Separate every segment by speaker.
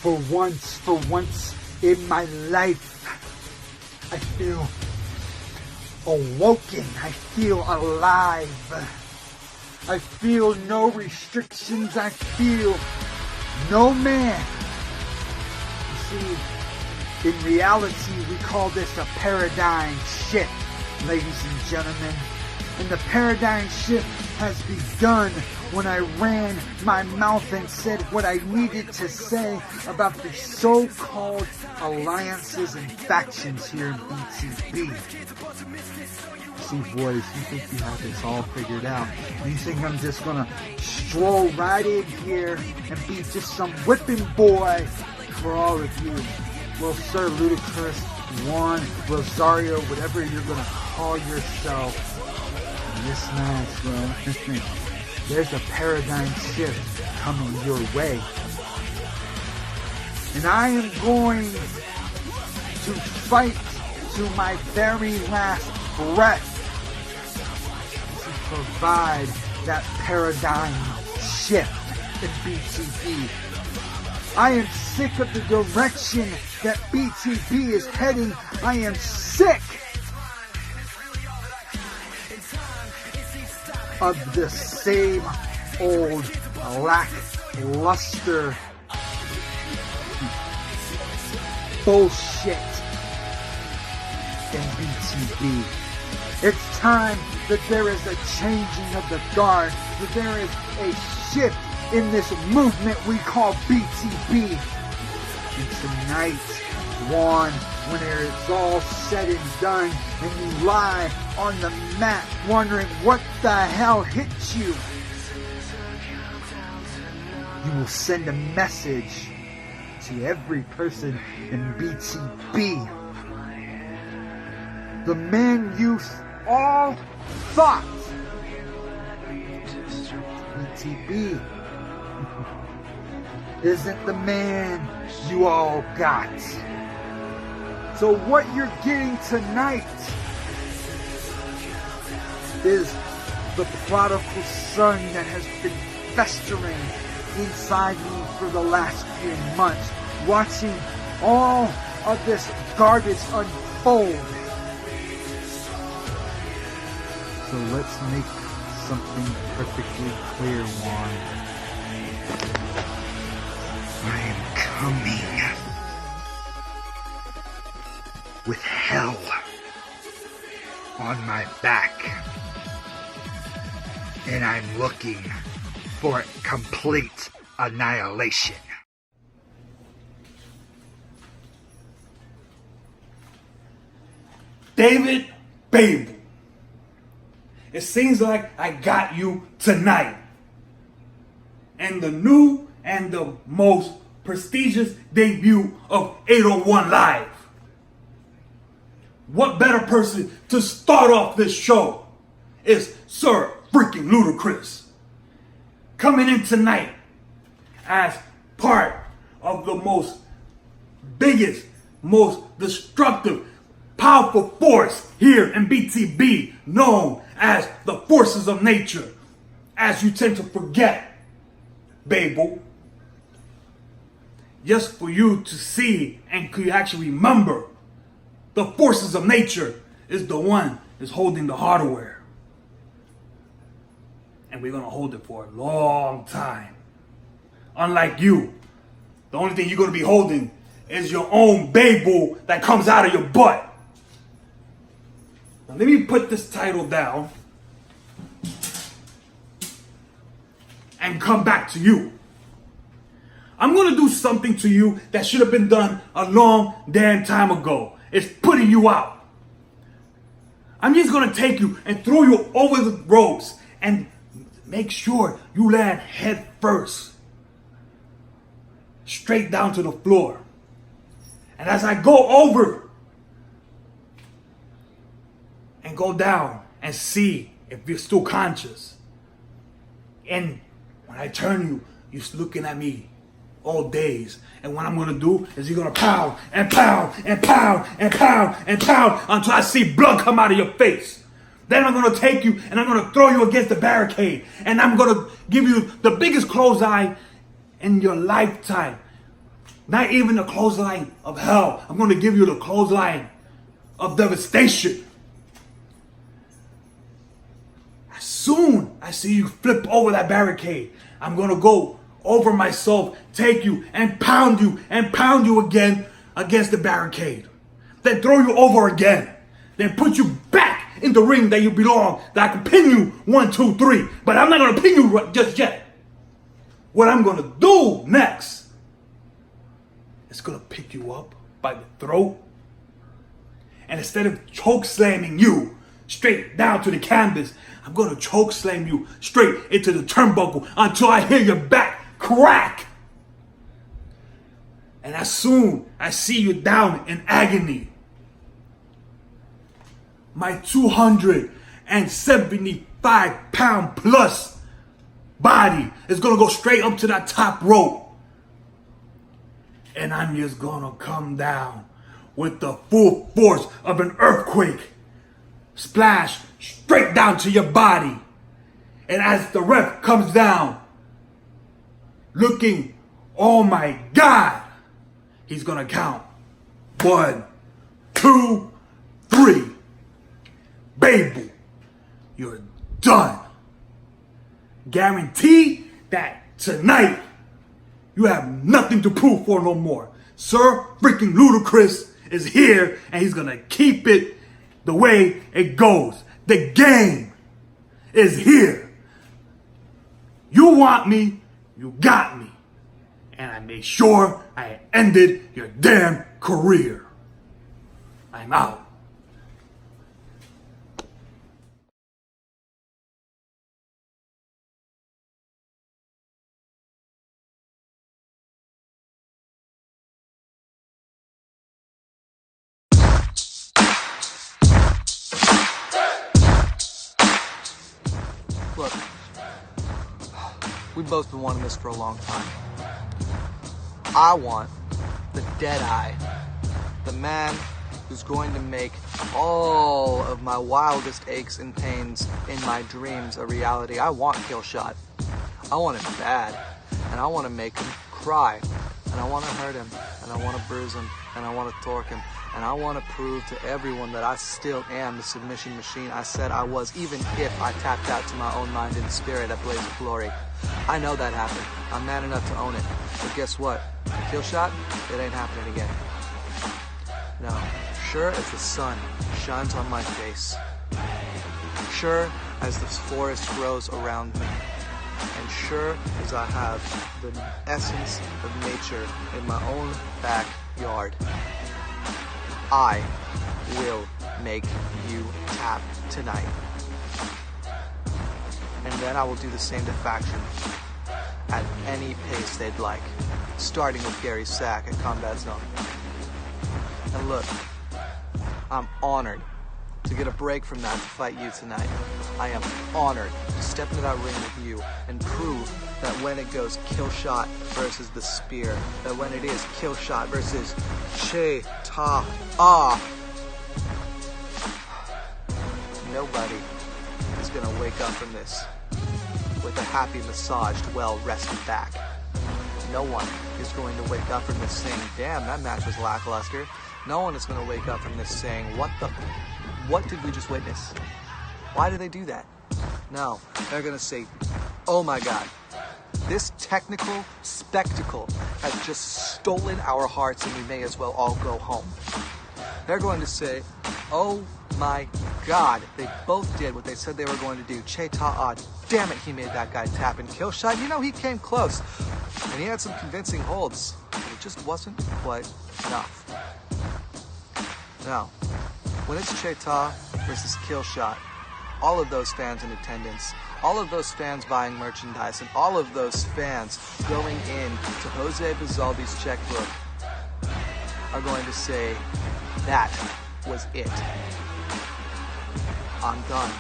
Speaker 1: For once in my life, I feel awoken. I feel alive. I feel no restrictions. I feel no man. You see, in reality, we call this a paradigm shift, ladies and gentlemen. And the paradigm shift has begun when I ran my mouth and said what I needed to say about the so-called alliances and factions here in BTB. See, boys, you think you have this all figured out. You think I'm just gonna stroll right in here and be just some whipping boy for all of you. Well, Sir LUDAKRYSS, Juan, Rosario, whatever you're gonna call yourself, in this match, man, there's a paradigm shift coming your way. And I am going to fight to my very last breath to provide that paradigm shift in BTB. I am sick of the direction that BTB is heading. I am sick of the same old lackluster bullshit in BTB. It's time that there is a changing of the guard, that there is a shift in this movement we call BTB. And tonight, Juan, when it's all said and done, and you lie on the mat wondering what the hell hit you, you will send a message to every person in BTB. The man you all thought BTB isn't the man you all got. So what you're getting tonight is the prodigal son that has been festering inside me for the last few months, watching all of this garbage unfold. So let's make something perfectly clear, Juan. I am coming with hell on my back, and I'm looking for complete annihilation.
Speaker 2: David Bable, it seems like I got you tonight. And the new and the most prestigious debut of 801 Live. What better person to start off this show is Sir freaking LUDAKRYSS. Coming in tonight as part of the most biggest, most destructive, powerful force here in BTB, known as the forces of nature. As you tend to forget, Bable, just for you to see and could actually remember, the forces of nature is the one that's holding the hardware. And we're going to hold it for a long time. Unlike you, the only thing you're going to be holding is your own Bable that comes out of your butt. Now let me put this title down and come back to you. I'm going to do something to you that should have been done a long damn time ago. It's putting you out. I'm just going to take you and throw you over the ropes and make sure you land head first, straight down to the floor. And as I go over and go down and see if you're still conscious, and when I turn you, you're looking at me all days. And what I'm going to do is you're going to pound and pound and pound and pound and pound until I see blood come out of your face. Then I'm going to take you and I'm going to throw you against the barricade. And I'm going to give you the biggest clothesline in your lifetime. Not even the clothesline of hell. I'm going to give you the clothesline of devastation. As soon as I see you flip over that barricade, I'm going to go over myself, take you and pound you again against the barricade. Then throw you over again. Then put you back in the ring that you belong, that I can pin you 1, 2, 3. But I'm not going to pin you just yet. What I'm going to do next is going to pick you up by the throat. And instead of choke slamming you straight down to the canvas, I'm going to choke slam you straight into the turnbuckle until I hear your back crack. And as soon as I see you down in agony, my 275-pound plus body is going to go straight up to that top rope. And I'm just going to come down with the full force of an earthquake. Splash straight down to your body. And as the ref comes down, looking, oh my God, he's going to count 1, 2, 3. Bable, you're done. Guarantee that tonight you have nothing to prove for no more. Sir freaking LUDAKRYSS is here and he's gonna keep it the way it goes. The game is here. You want me, you got me. And I made sure I ended your damn career. I'm out.
Speaker 3: Look, we've both been wanting this for a long time. I want the Deadeye, the man who's going to make all of my wildest aches and pains in my dreams a reality. I want Killshot. I want him bad, and I want to make him cry, and I want to hurt him, and I want to bruise him, and I want to torque him. And I want to prove to everyone that I still am the submission machine I said I was, even if I tapped out to my own mind and spirit at Blaze of Glory. I know that happened. I'm man enough to own it. But guess what? Killshot? It ain't happening again. No. Sure as the sun shines on my face, sure as the forest grows around me, and sure as I have the essence of nature in my own backyard, I will make you tap tonight. And then I will do the same to faction at any pace they'd like, starting with Gary's sack at Combat Zone. And look, I'm honored to get a break from that to fight you tonight. I am honored to step into that ring with you and prove that when it goes Killshot versus the Spear, that when it is Killshot versus Chaytah, nobody is gonna wake up from this with a happy, massaged, well-rested back. No one is going to wake up from this saying, damn, that match was lackluster. No one is gonna wake up from this saying, what did we just witness? Why do they do that? No, they're gonna say, oh my God, this technical spectacle has just stolen our hearts and we may as well all go home. They're going to say, oh my God, they both did what they said they were going to do. Chaytah, damn it, he made that guy tap. And Killshot, you know, he came close. And he had some convincing holds. But it just wasn't quite enough. Now, when it's Chaytah versus Killshot, all of those fans in attendance, all of those fans buying merchandise, and all of those fans going in to Jose Bazaldi's checkbook are going to say, that was it. I'm done.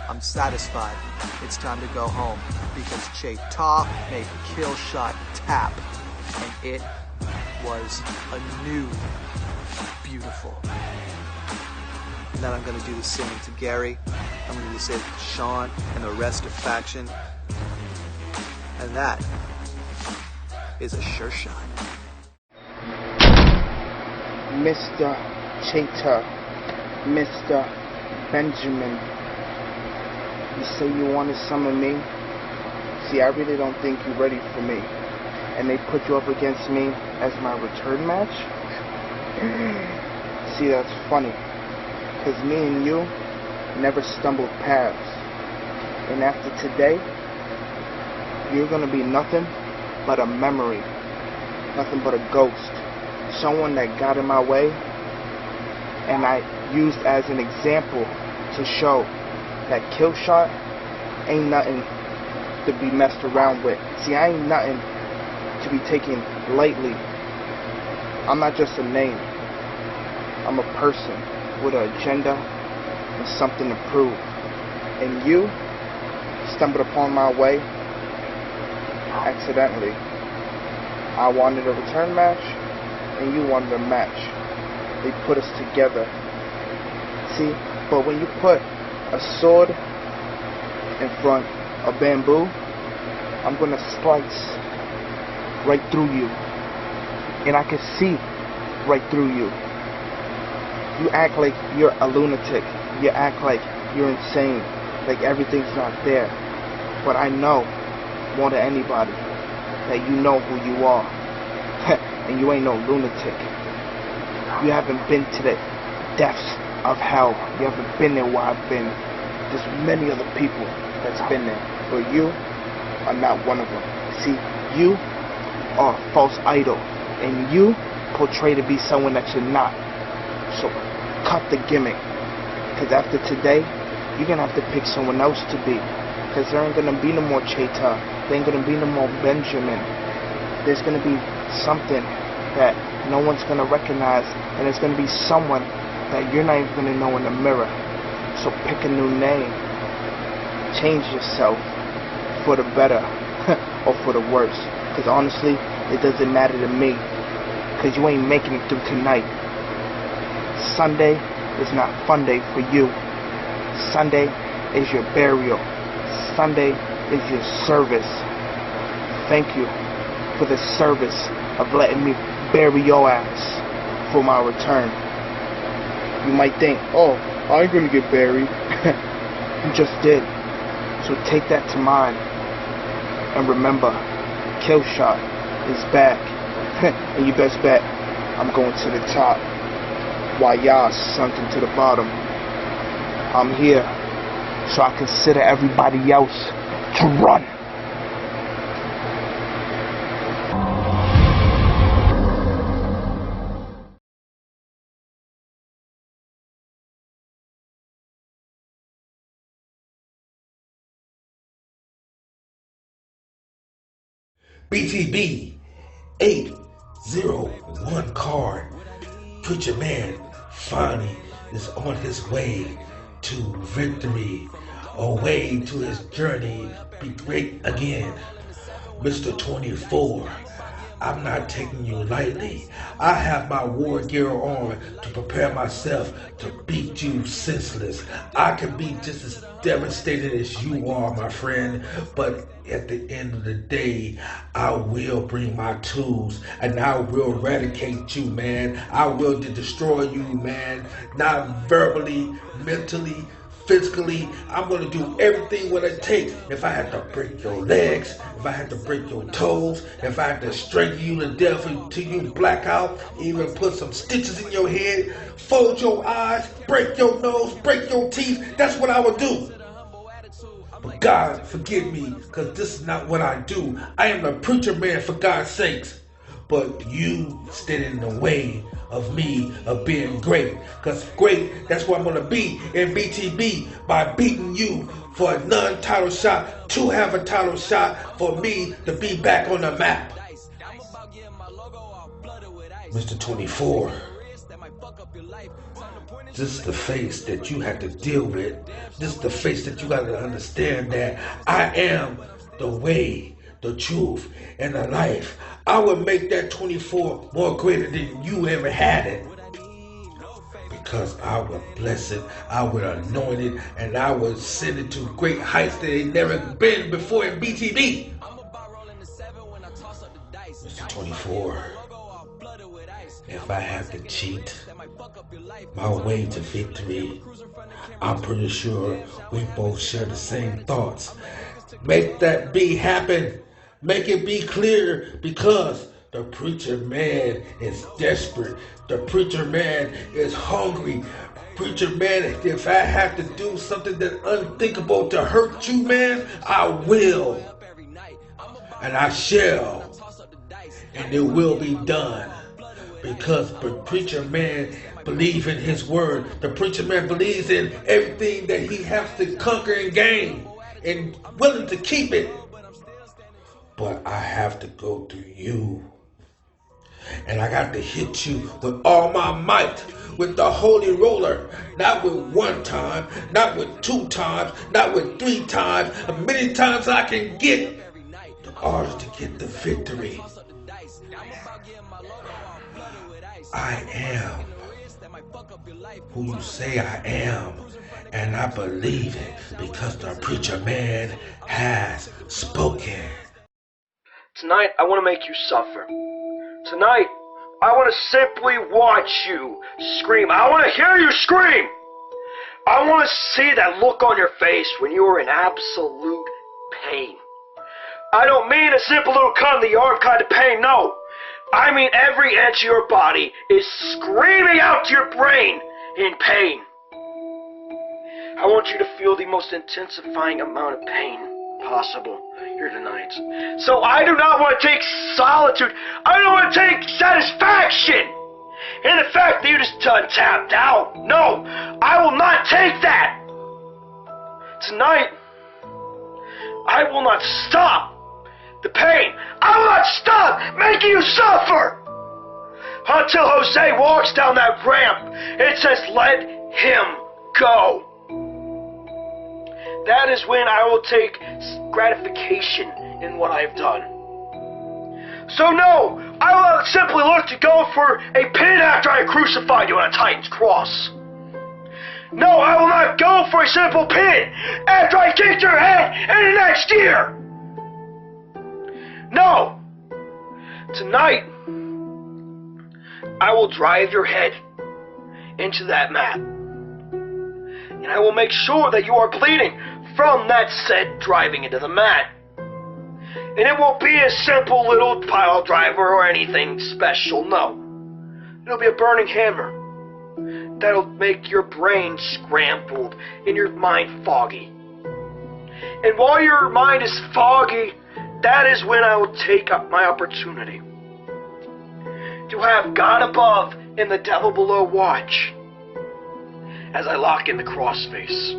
Speaker 3: I'm satisfied. It's time to go home because Chaytah made Killshot tap, and it was a new, beautiful. And then I'm going to do the same to Gary. I'm going to do the same to Sean and the rest of faction. And that is a sure shot.
Speaker 4: Mr. Chaytah, Mr. Benjamin. You say you wanted some of me? See, I really don't think you're ready for me. And they put you up against me as my return match? See, that's funny. Because me and you never stumbled paths. And after today, you're going to be nothing but a memory. Nothing but a ghost. Someone that got in my way and I used as an example to show that Killshot ain't nothing to be messed around with. See, I ain't nothing to be taken lightly. I'm not just a name. I'm a person with an agenda and something to prove. And you stumbled upon my way accidentally. I wanted a return match and you wanted a match. They put us together. See, but when you put a sword in front of bamboo, I'm gonna slice right through you. And I can see right through you. You act like you're a lunatic. You act like you're insane. Like everything's not there. But I know more than anybody that you know who you are. And you ain't no lunatic. You haven't been to the depths of hell. You haven't been there where I've been. There's many other people that's been there. But you are not one of them. See, you are a false idol. And you portray to be someone that you're not. So cut the gimmick. Because after today, you're going to have to pick someone else to be. Because there ain't going to be no more Chaytah. There ain't going to be no more Benjamin. There's going to be something that no one's going to recognize. And there's going to be someone that you're not even going to know in the mirror. So pick a new name. Change yourself for the better or for the worse. Because honestly, it doesn't matter to me. Because you ain't making it through tonight. Sunday is not fun day for you. Sunday is your burial. Sunday is your service. Thank you for the service of letting me bury your ass for my return. You might think, oh, I ain't gonna get buried. You just did. So take that to mind. And remember, Killshot is back. And you best bet I'm going to the top while y'all sunk into the bottom. I'm here so I consider everybody else to run.
Speaker 5: BTB 801 card. Preacherman finally is on his way to victory, a way to his journey be great again. Mr. 24, I'm not taking you lightly. I have my war gear on to prepare myself to beat you senseless. I can be just as devastated as you are, my friend, but at the end of the day, I will bring my tools and I will eradicate you, man. I will destroy you, man. Not verbally, mentally, physically. I'm going to do everything what it takes. If I have to break your legs, if I have to break your toes, if I have to strangle you to death until you black out, even put some stitches in your head, fold your eyes, break your nose, break your teeth, that's what I would do. But God, forgive me, because this is not what I do. I am the preacher man, for God's sakes. But you stand in the way of me of being great. Because great, that's what I'm going to be in BTB, by beating you for a non-title shot to have a title shot for me to be back on the map. Mr. 24. This is the face that you have to deal with. This is the face that you got to understand that I am the way, the truth, and the life. I will make that 24 more greater than you ever had it. Because I will bless it, I will anoint it, and I will send it to great heights that it never been before in BTB. Mr. 24. if I have to cheat my way to victory. I'm pretty sure we both share the same thoughts. Make that be happen. Make it be clear, because the preacher man is desperate. The preacher man is hungry. Preacher man, if I have to do something that's unthinkable to hurt you, man, I will. And I shall. And it will be done. Because the preacher man believes in his word. The preacher man believes in everything that he has to conquer and gain, and willing to keep it. But I have to go through you. And I got to hit you with all my might, with the holy roller. Not with one time, not with 2 times, not with 3 times, as many times I can get in order to get the victory. I am who you say I am, and I believe it because the preacher man has spoken.
Speaker 6: Tonight, I want to make you suffer. Tonight, I want to simply watch you scream. I want to hear you scream. I want to see that look on your face when you are in absolute pain. I don't mean a simple little cut in the arm kind of pain, no. I mean every inch of your body is screaming out to your brain in pain. I want you to feel the most intensifying amount of pain possible here tonight. So I do not want to take solitude. I don't want to take satisfaction in the fact that you just tapped out. No, I will not take that. Tonight, I will not stop the pain. I will not stop making you suffer until Jose walks down that ramp and says, "Let him go." That is when I will take gratification in what I have done. So no, I will not simply look to go for a pin after I crucified you on a Titan's cross. No, I will not go for a simple pin after I kicked your head in the next year. No, tonight I will drive your head into that mat, and I will make sure that you are bleeding from that said driving into the mat. And it won't be a simple little pile driver or anything special, no. It'll be a burning hammer that'll make your brain scrambled and your mind foggy. And while your mind is foggy, that is when I will take up my opportunity to have God above and the devil below watch as I lock in the crossface.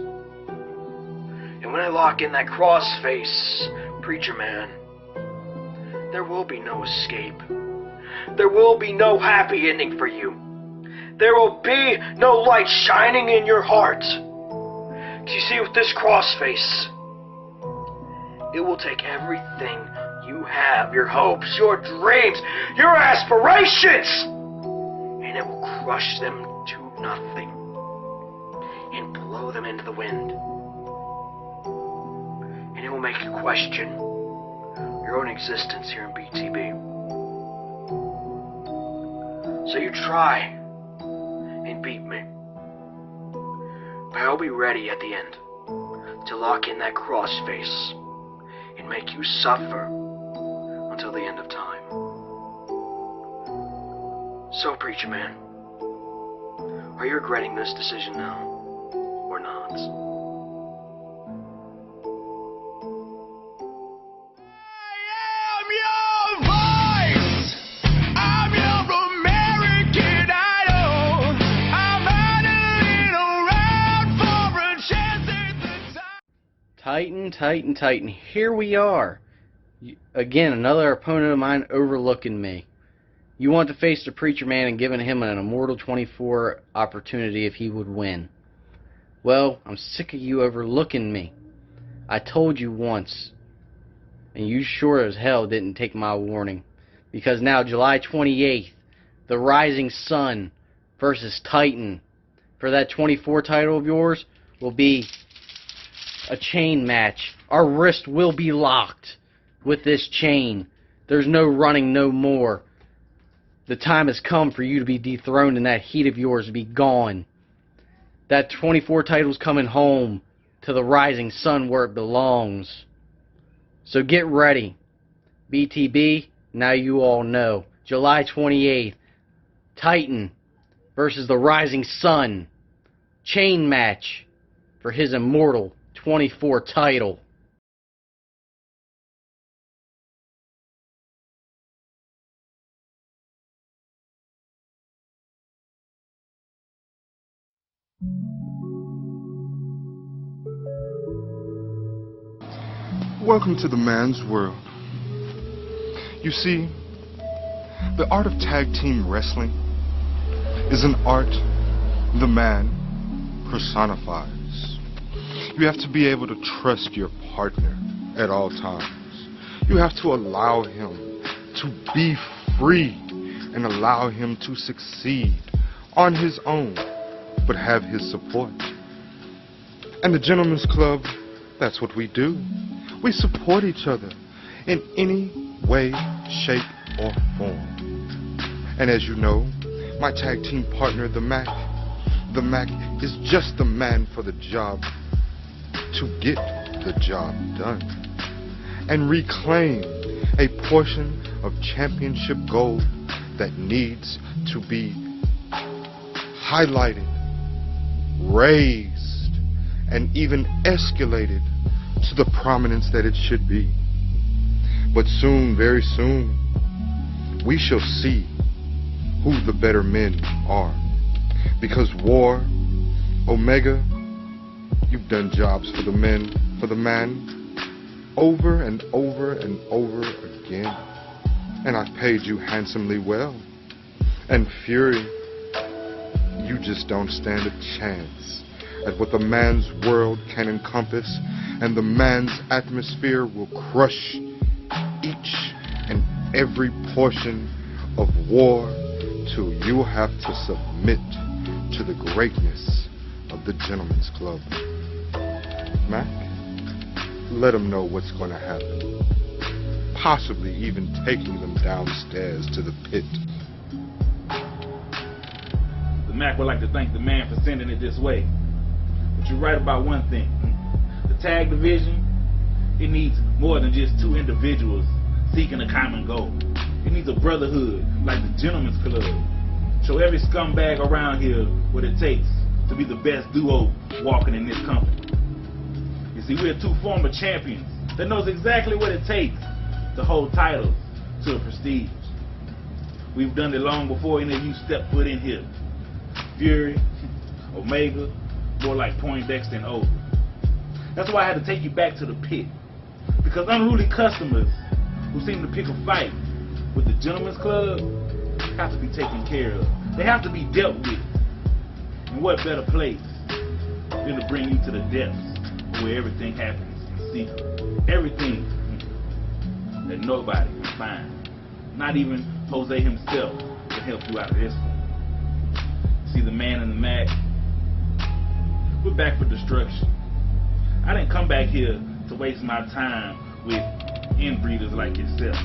Speaker 6: And when I lock in that crossface, preacher man, there will be no escape. There will be no happy ending for you. There will be no light shining in your heart. 'Cause you see, with this crossface, it will take everything you have, your hopes, your dreams, your aspirations, and it will crush them to nothing and blow them into the wind. And it will make you question your own existence here in BTB. So you try and beat me, but I'll be ready at the end to lock in that crossface and make you suffer until the end of time. So, preacher man, are you regretting this decision now, or not?
Speaker 7: Titan. Here we are. Again, another opponent of mine overlooking me. You want to face the preacher man and giving him an Immortal 24 opportunity if he would win. Well, I'm sick of you overlooking me. I told you once, and you sure as hell didn't take my warning. Because now, July 28th, the Rising Sun versus Titan for that 24 title of yours will be a chain match. Our wrist will be locked with this chain. There's no running no more. The time has come for you to be dethroned and that heat of yours to be gone. That 24 title's coming home to the rising sun where it belongs. So get ready. BTB, now you all know. July 28th, Titan versus the Rising Sun. Chain match for his immortal 24 title.
Speaker 8: Welcome to the man's world. You see, the art of tag team wrestling is an art the man personifies. You have to be able to trust your partner at all times. You have to allow him to be free and allow him to succeed on his own, but have his support. And the Gentleman's Club, that's what we do. We support each other in any way, shape, or form. And as you know, my tag team partner, the Mac is just the man for the job to get the job done and reclaim a portion of championship gold that needs to be highlighted, raised, and even escalated to the prominence that it should be. But soon, very soon, we shall see who the better men are. Because War, Omega, you've done jobs for the men, for the man, over and over and over again. And I've paid you handsomely well. And Fury, you just don't stand a chance at what the man's world can encompass, and the man's atmosphere will crush each and every portion of War till you have to submit to the greatness of the Gentleman's Club. Mac, let them know what's going to happen. Possibly even taking them downstairs to the pit.
Speaker 2: The Mac would like to thank the man for sending it this way. But you're right about one thing. The tag division, it needs more than just two individuals seeking a common goal. It needs a brotherhood like the Gentleman's Club. Show every scumbag around here what it takes to be the best duo walking in this company. You see, we're two former champions that knows exactly what it takes to hold titles to a prestige. We've done it long before any of you step foot in here. Fury, Omega, more like Poindexter and Over. That's why I had to take you back to the pit. Because unruly customers who seem to pick a fight with the Gentleman's Club have to be taken care of. They have to be dealt with. And what better place than to bring you to the depths where everything happens in secret. Everything that nobody can find. Not even Jose himself can help you out of this one. See, the man and the Mac, we're back for destruction. I didn't come back here to waste my time with inbreeders like yourself.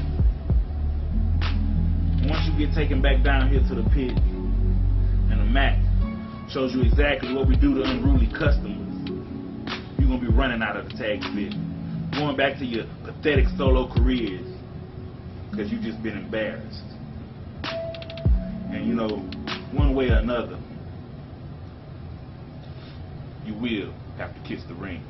Speaker 2: Once you get taken back down here to the pit, and the Mac shows you exactly what we do to unruly customers, you're going to be running out of the tag division. Going back to your pathetic solo careers, because you've just been embarrassed. And you know, one way or another, you will have to kiss the ring.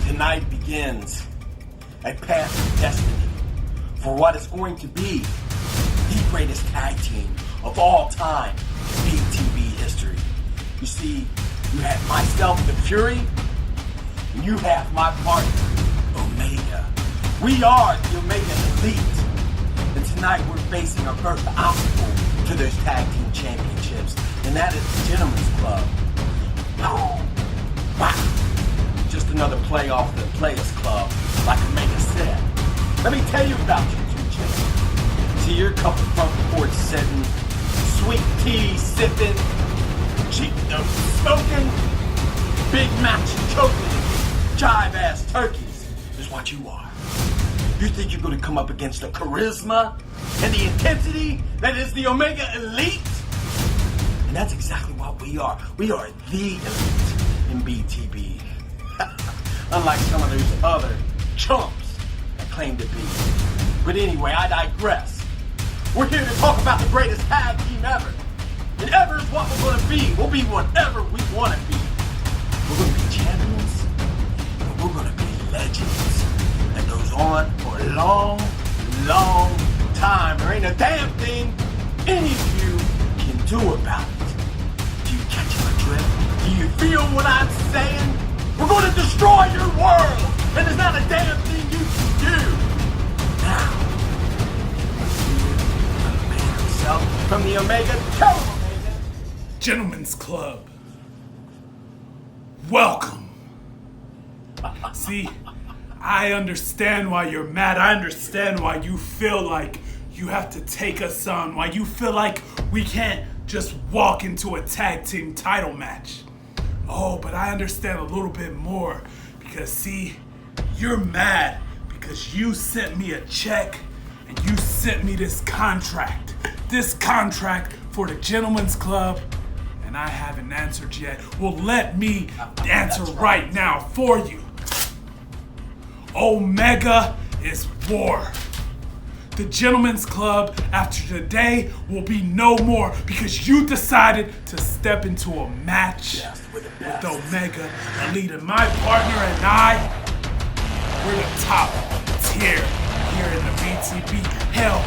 Speaker 6: Tonight begins a path of destiny for what is going to be the greatest tag team of all time in BTB history. You see, you have myself, the Fury, and you have my partner, Omega. We are the Omega Elite, and tonight we're facing our first obstacle to those tag team championships, and that is the Gentleman's Club. Wow. Just another playoff of the Players Club, like Omega said. Let me tell you about you two gentlemen. See, you're a couple front porch sitting, sweet tea sipping, cheap notes smoking, big match choking, jive ass turkeys is what you are.
Speaker 9: You think you're gonna come up against the charisma and the intensity that is the Omega Elite? And that's exactly what we are. We are the elite in BTB. Unlike some of those other chumps that claim to be. But anyway, I digress. We're here to talk about the greatest tag team ever. And ever is what we're gonna be. We'll be whatever we wanna be. We're gonna be champions, and we're gonna be legends. That goes on for a long, long time. There ain't a damn thing any of you can do about it. Do you catch my drift? Do you feel what I'm saying? We're gonna destroy your world, and there's not a damn thing you can do. Now, the man himself from the Omega, tell him, Omega.
Speaker 2: Gentlemen's Club. Welcome. See, I understand why you're mad. I understand why you feel like you have to take us on. Why you feel like we can't just walk into a tag team title match. Oh, but I understand a little bit more. Because see, you're mad because you sent me a check and you sent me this contract. This contract for the Gentlemen's Club. And I haven't answered yet. Well, let me answer right now for you. Omega is war. The Gentlemen's Club after today will be no more because you decided to step into a match with Omega Elite. And my partner and I, we're the top tier here in the BTB. Hell,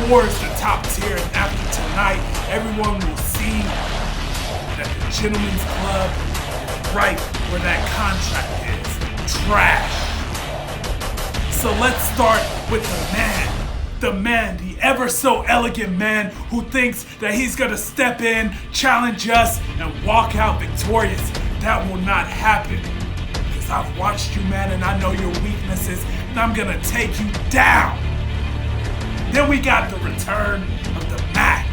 Speaker 2: War is the top tier, and after tonight, everyone will see that the Gentlemen's Club is right where that contract is. Trash. So let's start with the man, the ever so elegant man who thinks that he's gonna step in, challenge us, and walk out victorious. That will not happen. Because I've watched you, man, and I know your weaknesses, and I'm gonna take you down. Then we got the return of the Mac.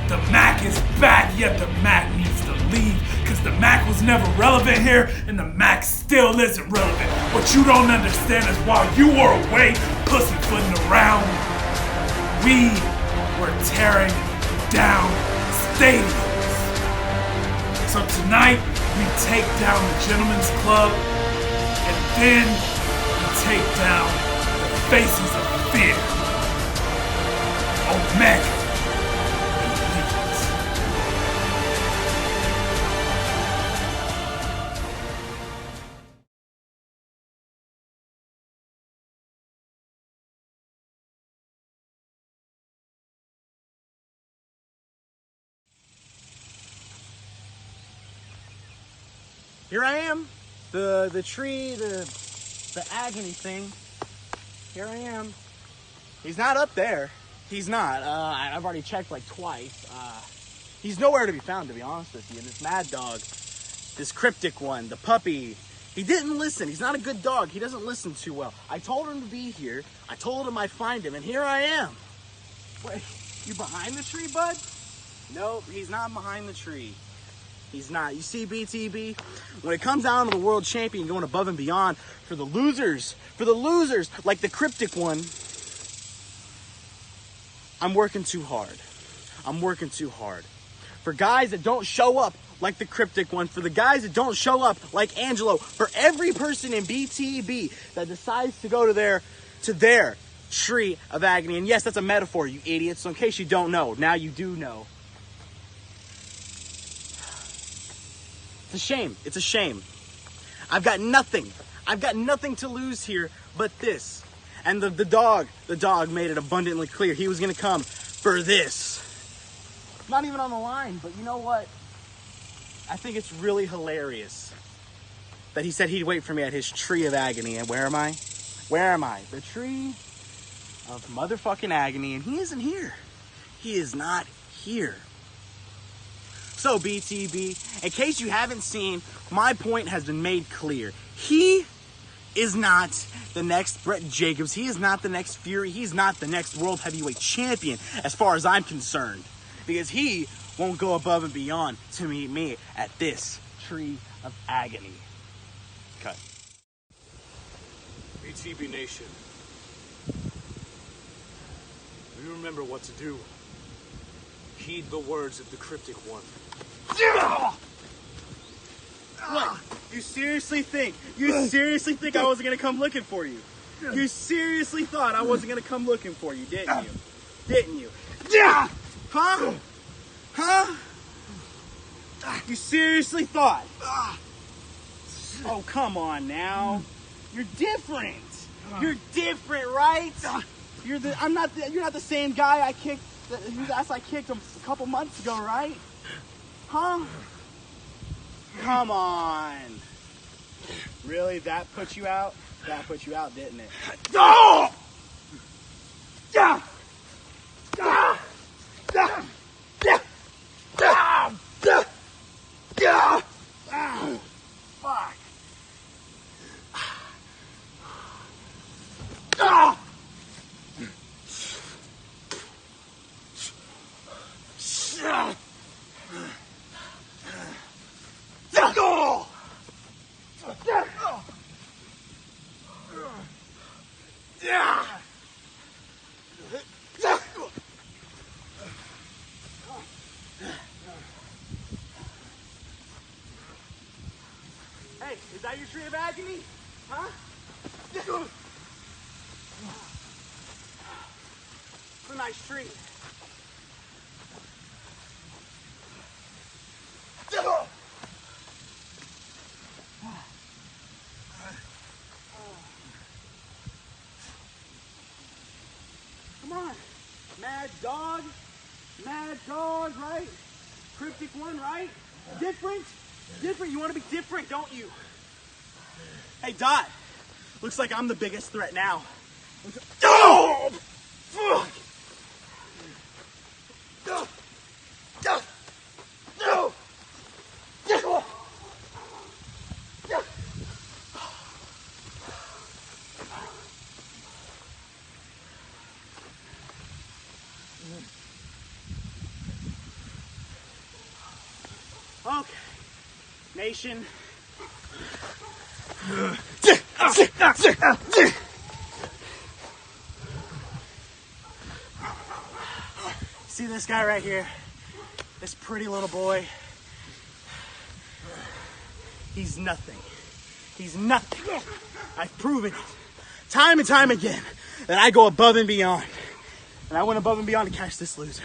Speaker 2: The Mac is back, yet the Mac needs to leave. Because the Mac was never relevant here, and the Mac still isn't relevant. What you don't understand is while you were away, pussyfooting around, we were tearing down stadiums. So tonight, we take down the Gentlemen's Club, and then we take down the faces of fear. Omega.
Speaker 10: Here I am, the tree, the agony thing. Here I am. He's not up there. He's not. I've already checked like twice. He's nowhere to be found, to be honest with you. And this mad dog, this Cryptic One, the puppy, he didn't listen. He's not a good dog. He doesn't listen too well. I told him to be here. I told him I'd find him, and here I am. Wait, you behind the tree, bud? Nope, he's not behind the tree. He's not. You see, BTB, when it comes down to the world champion going above and beyond for the losers, like the Cryptic One, I'm working too hard. I'm working too hard. For guys that don't show up like the Cryptic One, for the guys that don't show up like Angelo, for every person in BTB that decides to go to their Tree of Agony. And yes, that's a metaphor, you idiots. So in case you don't know, now you do know. It's a shame. It's a shame. I've got nothing. I've got nothing to lose here but this. And the dog made it abundantly clear he was going to come for this. Not even on the line, but you know what? I think it's really hilarious that he said he'd wait for me at his Tree of Agony. And where am I? Where am I? The Tree of motherfucking Agony. And he isn't here. He is not here. So BTB, in case you haven't seen, my point has been made clear. He is not the next Brett Jacbos. He is not the next Fury. He's not the next World Heavyweight Champion as far as I'm concerned. Because he won't go above and beyond to meet me at this Tree of Agony. Cut.
Speaker 11: BTB Nation,
Speaker 10: You remember what to do. Heed the words of the Cryptic One. What? You seriously think I wasn't gonna come looking for you? You seriously thought I wasn't gonna come looking for you, didn't you? Didn't you? Huh? Huh? You seriously thought? Oh, come on now. You're different. You're different, right? You're not the same guy whose ass I kicked a couple months ago, right? Huh? Come on. Really? That put you out? That put you out, didn't it?
Speaker 2: Oh!
Speaker 10: Fuck. Hey, is that your Tree of Agony? Huh? It's a nice tree. Come on. Mad dog, right? Cryptic One, right? Different? You want to be different, don't you? Hey, Dot. Looks like I'm the biggest threat now. Oh! Fuck! No! No! No! No! Okay. Nation. See this guy right here? This pretty little boy. He's nothing. He's nothing. I've proven it time and time again that I go above and beyond. And I went above and beyond to catch this loser.